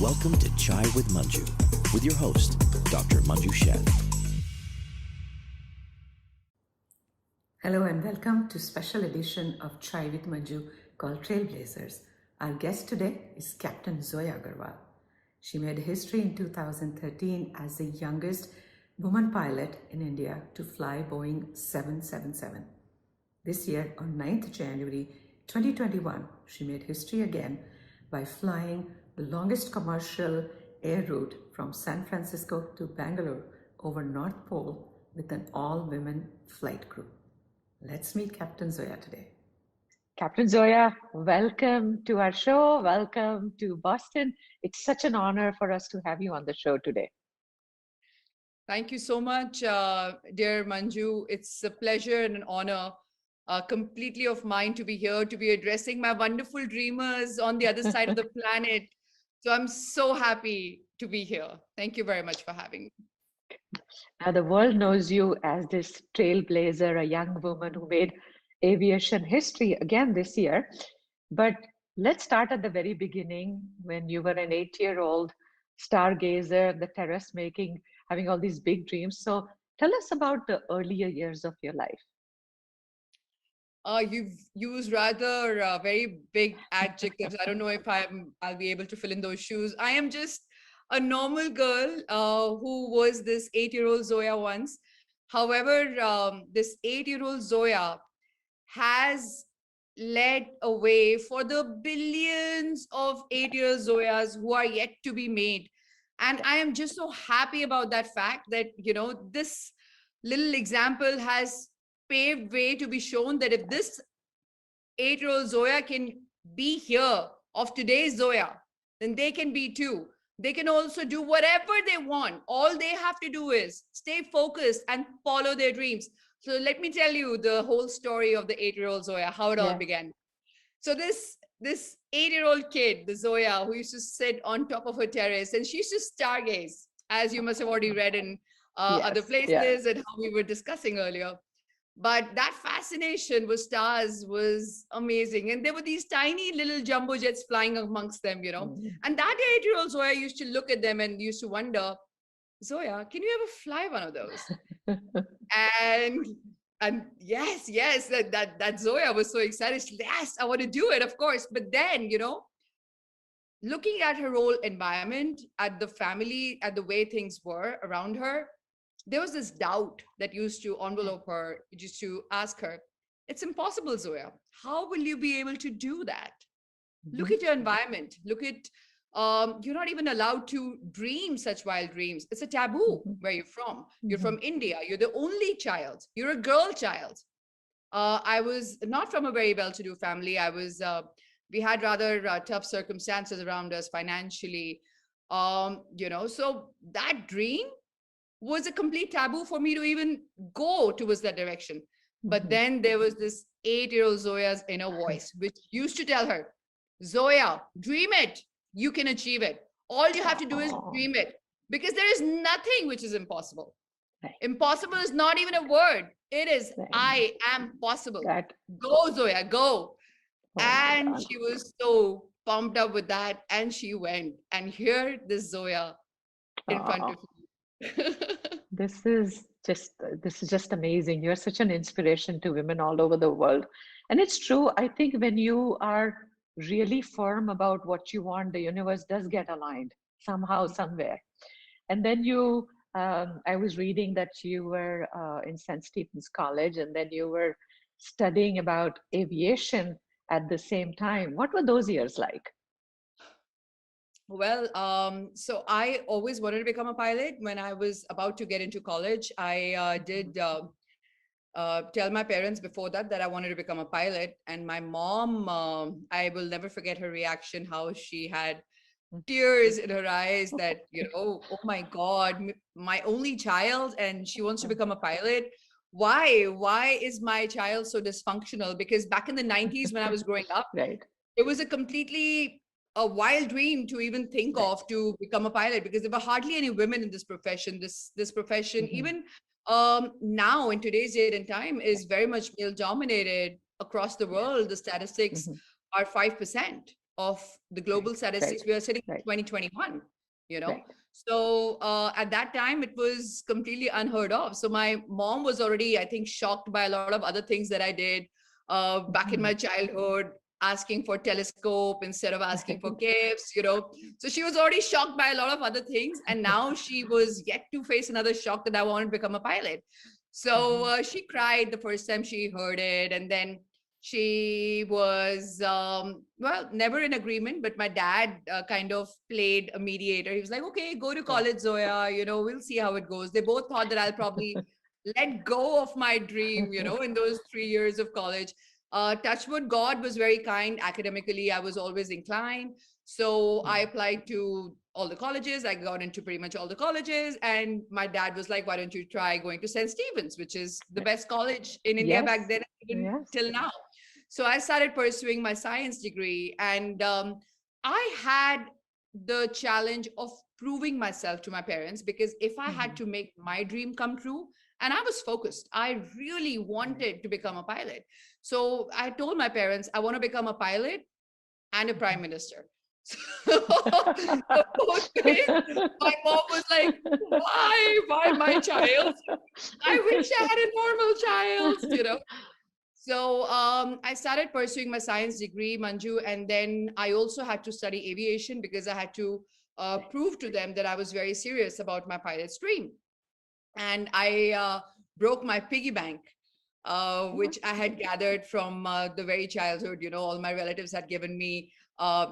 Welcome to Chai with Manju, with your host, Dr. Manju Shet. Hello and welcome to special edition of Chai with Manju called Trailblazers. Our guest today is Captain Zoya Agarwal. She made history in 2013 as the youngest woman pilot in India to fly Boeing 777. This year, on 9th January 2021, she made history again by flying the longest commercial air route from San Francisco to Bangalore over North Pole with an all-women flight crew. Let's meet Captain Zoya today. Captain Zoya, welcome to our show. Welcome to Boston. It's such an honor for us to have you on the show today. Thank you so much, dear Manju. It's a pleasure and an honor completely of mine to be here, to be addressing my wonderful dreamers on the other side of the planet. So I'm so happy to be here. Thank you very much for having me. Now, the world knows you as this trailblazer, a young woman who made aviation history again this year. But let's start at the very beginning when you were an 8-year-old stargazer, the terrace making, having all these big dreams. So tell us about the earlier years of your life. You've used rather very big adjectives. I don't know if I'll be able to fill in those shoes. I am just a normal girl who was this 8-year-old Zoya once. However, this 8-year-old Zoya has led a way for the billions of 8-year-old Zoyas who are yet to be made. And I am just so happy about that fact that, this little example has paved way to be shown that if this 8-year-old Zoya can be here of today's Zoya, then they can be too. They can also do whatever they want. All they have to do is stay focused and follow their dreams. So let me tell you the whole story of the 8-year-old Zoya, how it all began. So this 8-year-old kid, the Zoya, who used to sit on top of her terrace, and she used to stargaze, as you must have already read in other places and how we were discussing earlier. But that fascination with stars was amazing. And there were these tiny little jumbo jets flying amongst them, And that 8-year-old Zoya used to look at them and used to wonder, Zoya, can you ever fly one of those? and yes, that Zoya was so excited. She said, yes, I want to do it, of course. But then, looking at her whole environment, at the family, at the way things were around her, there was this doubt that used to envelope her, just to ask her, it's impossible, Zoya. How will you be able to do that? Look at your environment. Look at, you're not even allowed to dream such wild dreams. It's a taboo where you're from. You're from India. You're the only child. You're a girl child. I was not from a very well-to-do family. We had rather tough circumstances around us financially, so that dream was a complete taboo for me to even go towards that direction. But then there was this 8-year-old Zoya's inner voice, which used to tell her, Zoya, dream it. You can achieve it. All you have to do is dream it, because there is nothing which is impossible. Right. Impossible is not even a word. It is, I am possible. Go, Zoya, go. And she was so pumped up with that. And she went. And here this Zoya in front of me. This is just amazing. You're such an inspiration to women all over the world. And it's true. I think when you are really firm about what you want, the universe does get aligned somehow, somewhere. And then I was reading that you were in St. Stephen's College, and then you were studying about aviation at the same time. What were those years like? Well, so I always wanted to become a pilot. When I was about to get into college, I did tell my parents before that I wanted to become a pilot. And my mom, I will never forget her reaction, how she had tears in her eyes that, oh my God, my only child, and she wants to become a pilot. Why is my child so dysfunctional? Because back in the 90s when I was growing up, it was a wild dream to even think of to become a pilot, because there were hardly any women in this profession. This profession, even now in today's date and time, is very much male dominated across the world. The statistics are 5% of the global statistics. We are sitting in 2021, you know. So at that time, it was completely unheard of. So my mom was already, I think, shocked by a lot of other things that I did back in my childhood, asking for telescope instead of asking for gifts, you know. So she was already shocked by a lot of other things. And now she was yet to face another shock that I wanted to become a pilot. So she cried the first time she heard it. And then she was, well, never in agreement, but my dad kind of played a mediator. He was like, okay, go to college, Zoya, you know, we'll see how it goes. They both thought that I'll probably let go of my dream, you know, in those 3 years of college. Touchwood, God was very kind. Academically, I was always inclined. So I applied to all the colleges. I got into pretty much all the colleges. And my dad was like, why don't you try going to St. Stephen's, which is the best college in India back then, even till now. So I started pursuing my science degree. And I had the challenge of proving myself to my parents, because if I had to make my dream come true, and I was focused, I really wanted to become a pilot. So I told my parents, I want to become a pilot and a prime minister. So both ways, my mom was like, why my child? I wish I had a normal child, you know. So I started pursuing my science degree, Manju, and then I also had to study aviation because I had to prove to them that I was very serious about my pilot's dream. And I broke my piggy bank, which I had gathered from the very childhood. You know, all my relatives had given me,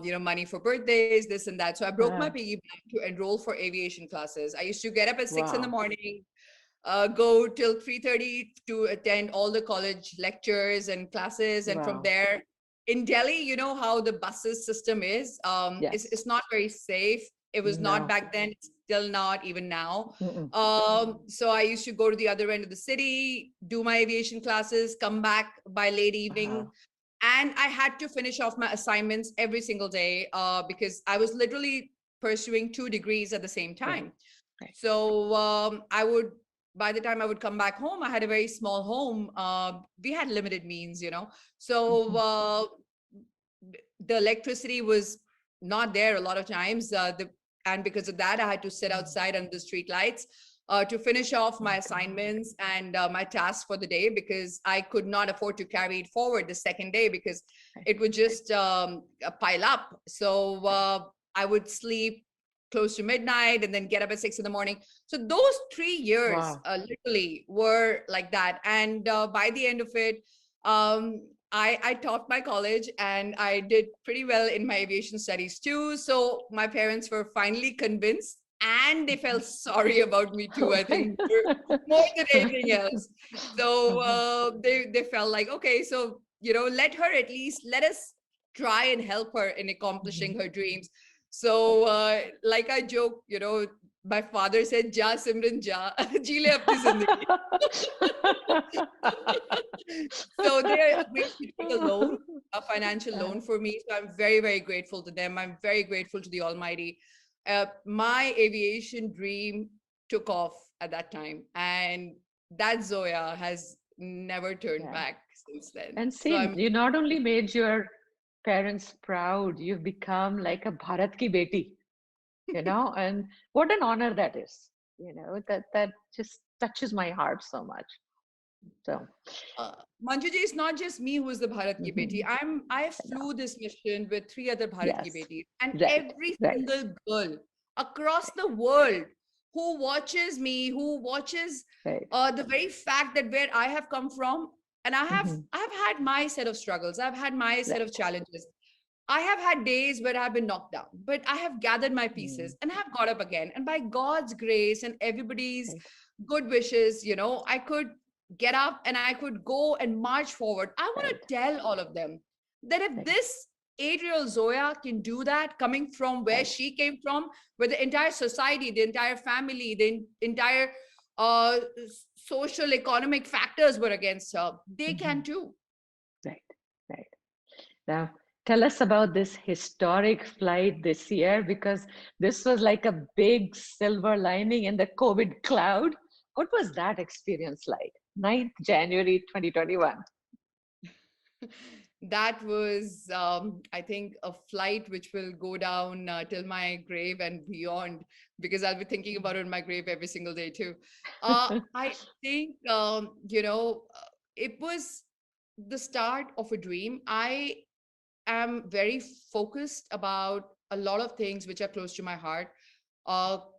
you know, money for birthdays, this and that. So I broke my piggy bank to enroll for aviation classes. I used to get up at 6 in the morning, go till 3:30 to attend all the college lectures and classes. And from there, in Delhi, you know how the buses system is. It's not very safe. It was not back then. It's still not, even now. So I used to go to the other end of the city, do my aviation classes, come back by late evening. And I had to finish off my assignments every single day because I was literally pursuing 2 degrees at the same time. So I would, by the time I would come back home, I had a very small home. We had limited means, you know. So the electricity was not there a lot of times. And because of that, I had to sit outside under the street lights to finish off my assignments and my tasks for the day, because I could not afford to carry it forward the second day because it would just pile up. So I would sleep close to midnight and then get up at 6 in the morning. So those 3 years literally were like that. And by the end of it, I taught my college and I did pretty well in my aviation studies too. So my parents were finally convinced, and they felt sorry about me too, I think, more than anything else. So they felt like, okay, so, you know, let us try and help her in accomplishing her dreams. So like I joke, you know, my father said, Ja Simran Ja, ji le apni zindagi. So they agreed to take a loan, a financial loan for me. So I'm very, very grateful to them. I'm very grateful to the Almighty. My aviation dream took off at that time, and that Zoya has never turned back since then. And see, so you not only made your parents proud, you've become like a Bharat ki beti, you know, and what an honor that is, you know, that just touches my heart so much. So Manju ji, it's not just me who's the Bharat ki beti. I flew this mission with 3 other Bharat ki betis, and every single girl across the world who watches me, who watches the very fact that where I have come from, and I have had my set of struggles. I've had my set of challenges. I have had days where I've been knocked down, but I have gathered my pieces and have got up again. And by God's grace and everybody's good wishes, you know, I could get up and I could go and march forward. I want to tell all of them that if this 8-year-old Zoya can do that, coming from where she came from, where the entire society, the entire family, the entire social economic factors were against her, they can too. Right. Now, tell us about this historic flight this year, because this was like a big silver lining in the COVID cloud. What was that experience like? 9th January 2021. That was, I think, a flight which will go down till my grave and beyond, because I'll be thinking about it in my grave every single day too. I think, it was the start of a dream. I am very focused about a lot of things which are close to my heart.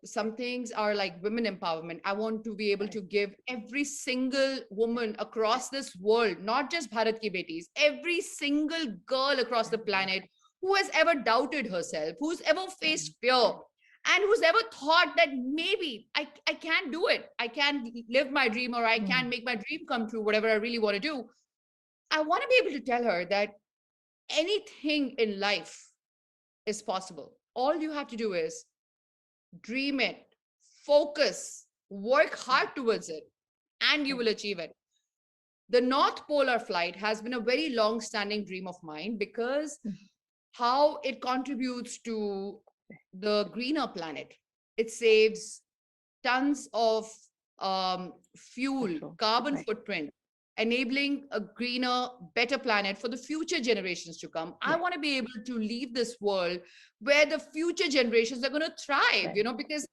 Some things are like women empowerment. I want to be able to give every single woman across this world, not just Bharat ki betis, every single girl across the planet who has ever doubted herself, who's ever faced fear, and who's ever thought that maybe I can't do it. I can't live my dream, or I can't make my dream come true, whatever I really want to do. I want to be able to tell her that anything in life is possible. All you have to do is dream it, focus, work hard towards it, and you will achieve it. The North Polar flight has been a very long standing dream of mine, because how it contributes to the greener planet. It saves tons of fuel, carbon footprint, enabling a greener, better planet for the future generations to come. I want to be able to leave this world where the future generations are going to thrive, because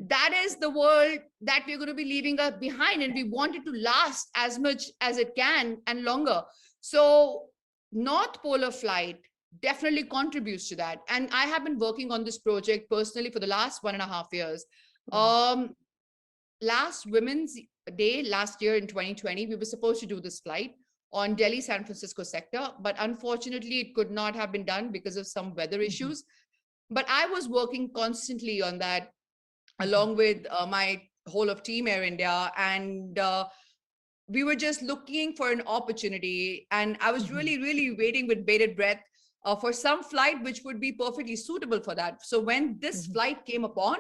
that is the world that we're going to be leaving behind, and we want it to last as much as it can and longer. So North Polar flight definitely contributes to that. And I have been working on this project personally for the last 1.5 years. Last Women's Day last year in 2020, we were supposed to do this flight on Delhi San Francisco sector, but unfortunately it could not have been done because of some weather issues. But I was working constantly on that along with my whole of Team Air India, and we were just looking for an opportunity, and I was really waiting with bated breath for some flight which would be perfectly suitable for that. So when this flight came upon,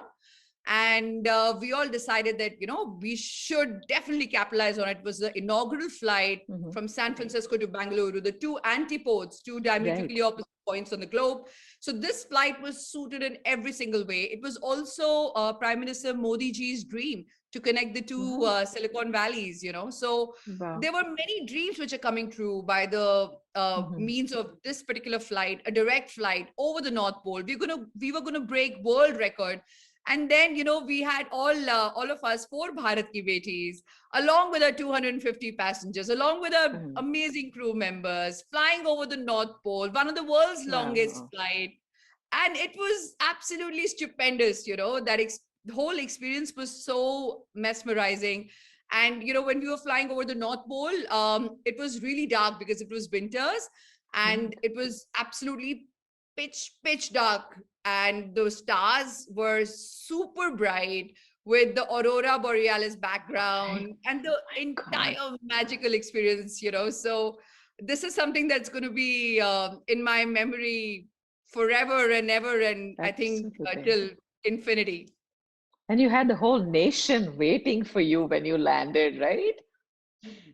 and we all decided that, we should definitely capitalize on it. It was the inaugural flight from San Francisco to Bangalore, the two antipodes, two diametrically opposite points on the globe. So this flight was suited in every single way. It was also Prime Minister Modi ji's dream to connect the two Silicon Valleys, So there were many dreams which are coming true by the means of this particular flight, a direct flight over the North Pole. We were gonna break world record. And then, we had all of us, 4 Bharat ki betis, along with our 250 passengers, along with our amazing crew members, flying over the North Pole, one of the world's longest flight. And it was absolutely stupendous, the whole experience was so mesmerizing. And, when we were flying over the North Pole, it was really dark because it was winters, and it was absolutely pitch dark, and the stars were super bright with the aurora borealis background and the entire magical experience, So this is something that's going to be in my memory forever and ever, and I think till infinity. And you had the whole nation waiting for you when you landed, right?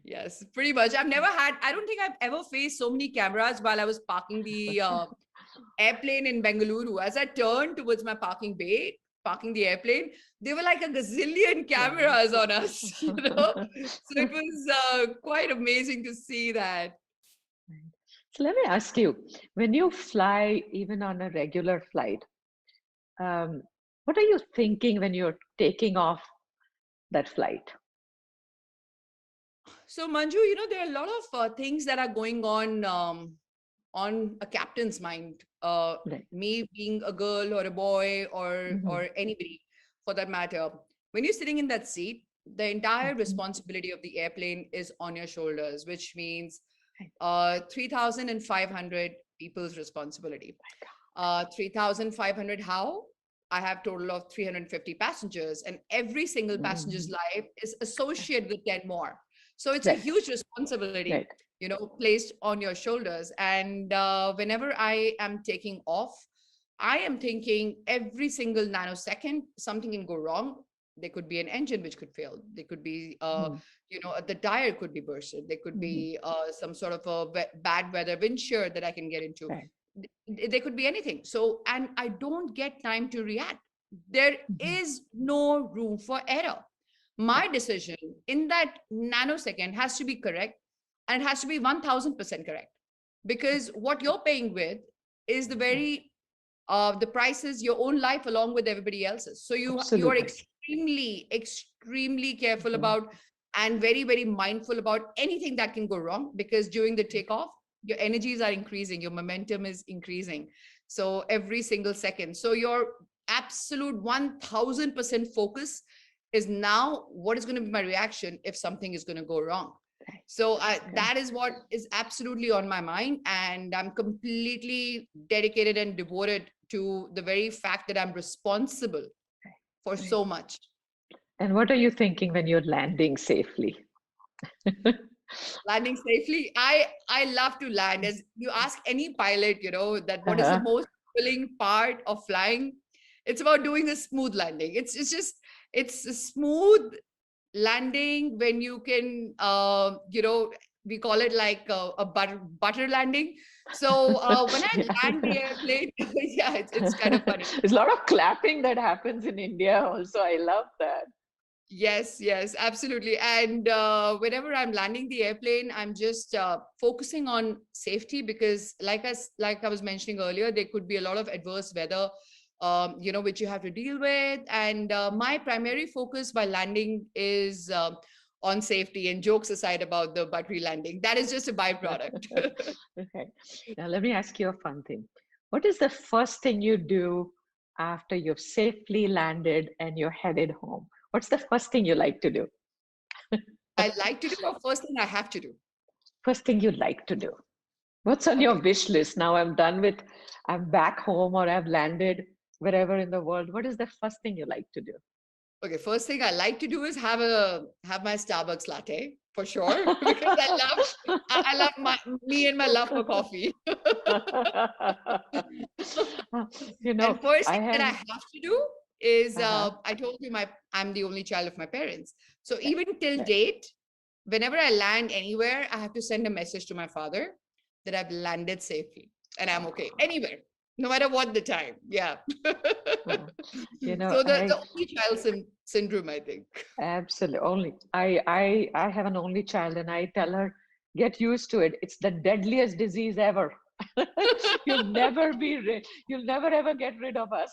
Yes, pretty much. I don't think I've ever faced so many cameras while I was parking the airplane in Bengaluru. As I turned towards my parking bay, parking the airplane, there were like a gazillion cameras on us, So it was quite amazing to see that. So let me ask you, when you fly, even on a regular flight, what are you thinking when you're taking off that flight? So Manju, there are a lot of things that are going on a captain's mind. Me being a girl or a boy or anybody for that matter. When you're sitting in that seat, the entire responsibility of the airplane is on your shoulders, which means 3,500 people's responsibility. 3,500 how? I have total of 350 passengers, and every single passenger's life is associated with 10 more. So it's a huge responsibility, placed on your shoulders. And whenever I am taking off, I am thinking every single nanosecond, something can go wrong. There could be an engine which could fail. There could be, the tire could be bursted. There could be some sort of a bad weather windshield that I can get into. There could be anything. So, and I don't get time to react. There is no room for error. My decision in that nanosecond has to be correct, and it has to be 1000% correct. because what you're paying with is the very the price is your own life along with everybody else's. So you are Absolutely. extremely careful Mhm. about and very mindful about anything that can go wrong, because during the takeoff your energies are increasing, your momentum is increasing, so every single second. So your absolute 1000% focus is now what is going to be my reaction if something is going to go wrong. Right. So Okay. that is what is absolutely on my mind, and I'm completely dedicated and devoted to the very fact that I'm responsible for Right. so much. And what are you thinking when you're landing safely? Landing safely, I love to land. As you ask any pilot, that what is the Uh-huh. most thrilling part of flying, it's about doing a smooth landing. It's a smooth landing when you can we call it like a butter landing. So when I Yeah. land the airplane, yeah, it's kind of funny. There's a lot of clapping that happens in India also. I love that. Yes, absolutely. And whenever I'm landing the airplane, I'm just focusing on safety, because like I was mentioning earlier, there could be a lot of adverse weather, which you have to deal with. And my primary focus while landing is on safety. And jokes aside about the buttery landing, that is just a byproduct. Okay. Now let me ask you a fun thing. What is the first thing you do after you've safely landed and you're headed home? What's the first thing you like to do? I like to do, or first thing I have to do. First thing you like to do. What's on your Okay. wish list? Now I'm back home or I've landed wherever in the world. What is the first thing you like to do? Okay, first thing I like to do is have my Starbucks latte for sure, because I love me and my love for coffee. You know, And first I thing that I have, have to do is uh-huh, I told you I'm the only child of my parents. So right, even till right. date, whenever I land anywhere, I have to send a message to my father that I've landed safely and I'm okay Oh, anywhere, no matter what the time. Yeah. oh. You know, So the I only child syndrome, I think. absolutely only I have an only child and I tell her, get used to it. It's the deadliest disease ever. You'll never ever get rid of us.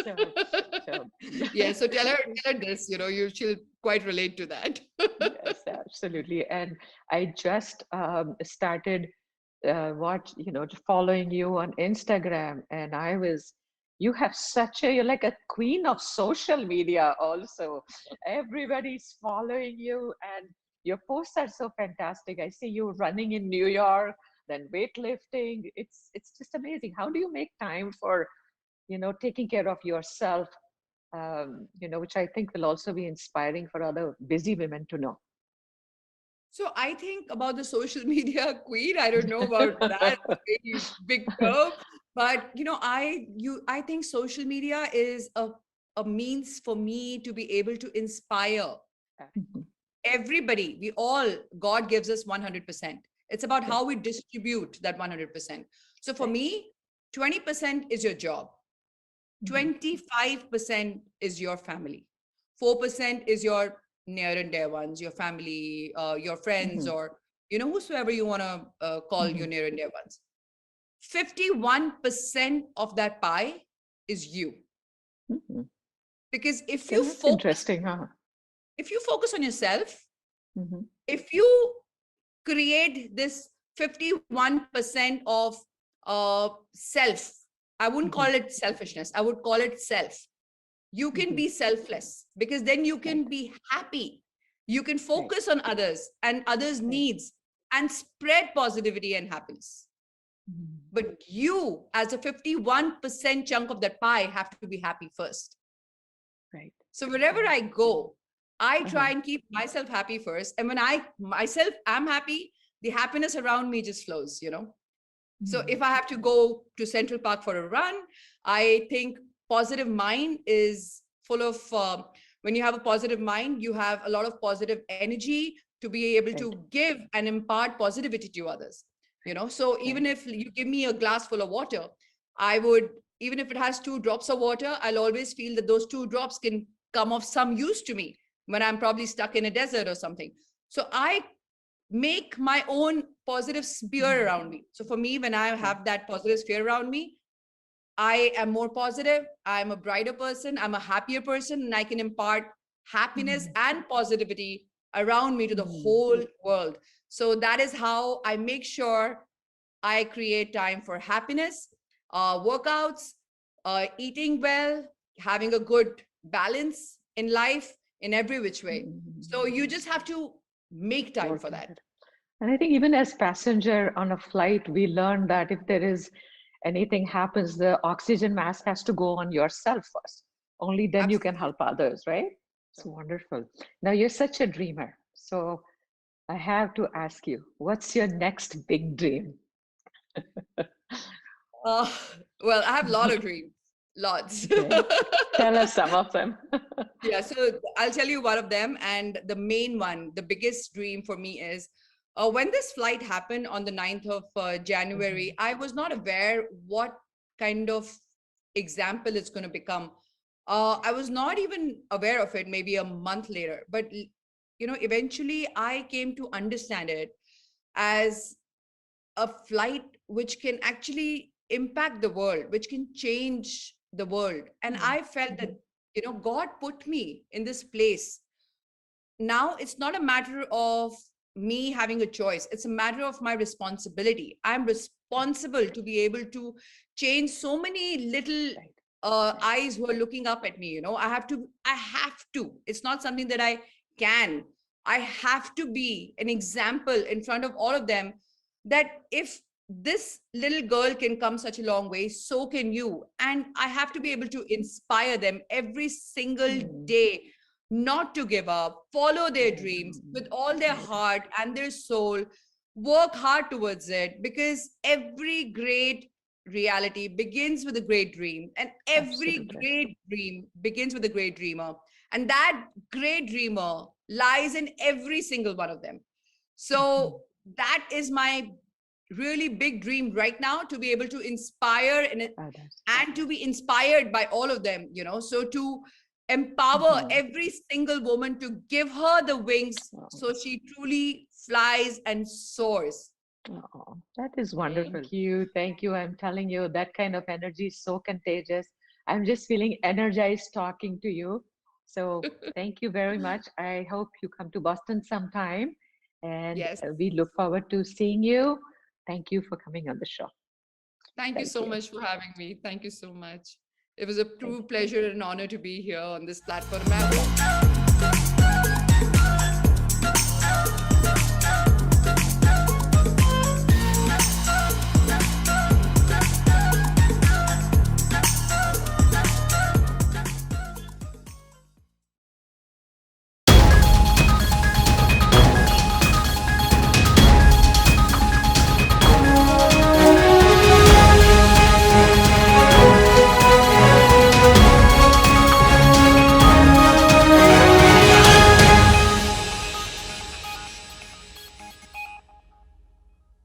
So, so Yeah, so tell her this, she'll quite relate to that. yes, absolutely. And I just started following you on Instagram, and you have you're like a queen of social media also. Everybody's following you, and your posts are so fantastic. I see you running in New York, then weightlifting. It's just amazing. How do you make time for, taking care of yourself? Which I think will also be inspiring for other busy women to know. So I think about the social media queen. I don't know about that. It's a very big term, but I think social media is a means for me to be able to inspire Mhm. everybody. God gives us 100%. It's about Right, how we distribute that 100%. So for right. me, 20% is your job, Mhm. 25% is your family, 4% is your near and dear ones, your family, your friends, Mhm. or whosoever you want to call your Mhm. near and dear ones. 51% of that pie is you. Mhm. Because Okay, that's interesting, huh? if you focus on yourself, Mhm. if you create this 51% of self, I wouldn't call Mhm. it selfishness, I would call it self. You can Mhm. be selfless, because then you Right, can be happy. You can right, focus on others and others' right. needs and spread positivity and happiness. Mhm. But you, as a 51% chunk of that pie, have to be happy first. Right. So wherever I go, I Uh-huh. try and keep myself happy first. And when I myself am happy, the happiness around me just flows. So Mhm. if I have to go to Central Park for a run, I think positive mind is full of, when you have a positive mind, you have a lot of positive energy to be able Right, to give and impart positivity to others. So right. even if you give me a glass full of water, I would, even if it has 2 drops of water, I'll always feel that those 2 drops can come of some use to me when I'm probably stuck in a desert or something. So I make my own positive sphere around me. So for me, when I have that positive sphere around me, I am more positive, I'm a brighter person, I'm a happier person, and I can impart happiness and positivity around me to the whole world. So that is how I make sure I create time for happiness, workouts, eating well, having a good balance in life in every which way. So you just have to make time for that. And I think even as passenger on a flight, we learn that if there is anything happens, the oxygen mask has to go on yourself first. Only then you can help others, right? It's wonderful. Now you're such a dreamer. So I have to ask you, what's your next big dream? Well, I have a lot of dreams, lots. Okay. Tell us some of them. Yeah, so I'll tell you one of them. And the main one, the biggest dream for me is when this flight happened on the 9th of January, I was not aware what kind of example it's going to become. I was not even aware of it maybe a month later. But, eventually I came to understand it as a flight which can actually impact the world, which can change the world. And I felt that, God put me in this place. Now it's not a matter of me having a choice. It's a matter of my responsibility. I'm responsible to be able to change so many little eyes who are looking up at me. I have to. It's not something that I can. I have to be an example in front of all of them that if this little girl can come such a long way, so can you. And I have to be able to inspire them every single day not to give up, follow their dreams with all their heart and their soul, work hard towards it, because every great reality begins with a great dream, and every great dream begins with a great dreamer. And that great dreamer lies in every single one of them. So that is my really big dream right now, to be able to inspire and to be inspired by all of them, so to empower every single woman, to give her the wings so she truly flies and soars. Oh, that is wonderful. Thank you. I'm telling you, that kind of energy is so contagious. I'm just feeling energized talking to you. So thank you very much. I hope you come to Boston sometime, and Yes. we look forward to seeing you. Thank you for coming on the show. Thank you so much for having me. Thank you so much. It was a true pleasure and honor to be here on this platform.